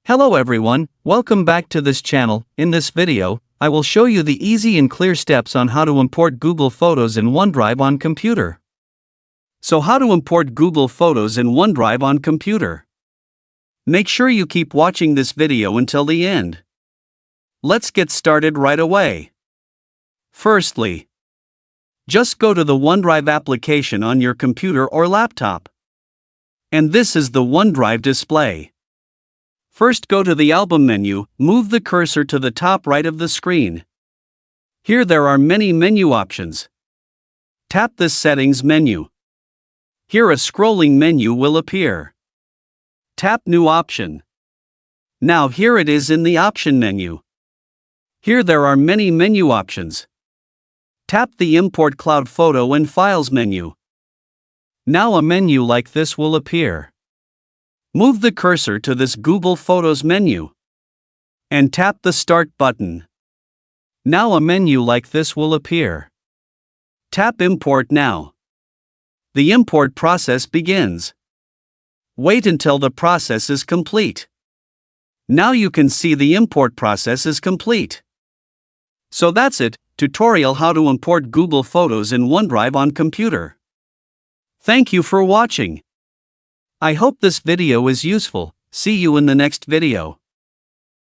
Hello everyone, welcome back to this channel. In this video, I will show you the easy and clear steps on how to import Google Photos in OneDrive on computer. So how to import Google Photos in OneDrive on computer? Make sure you keep watching this video until the end. Let's get started right away. Firstly, just go to the OneDrive application on your computer or laptop. And this is the OneDrive display. First go to the Album menu, move the cursor to the top right of the screen. Here there are many menu options. Tap the Settings menu. Here a scrolling menu will appear. Tap New Option. Now here it is in the Option menu. Here there are many menu options. Tap the Import Cloud Photo and Files menu. Now a menu like this will appear. Move the cursor to this Google Photos menu and tap the Start button. Now a menu like this will appear. Tap Import now. The import process begins. Wait until the process is complete. Now you can see the import process is complete. So that's it, tutorial how to import Google Photos in OneDrive on computer. Thank you for watching. I hope this video is useful. See you in the next video.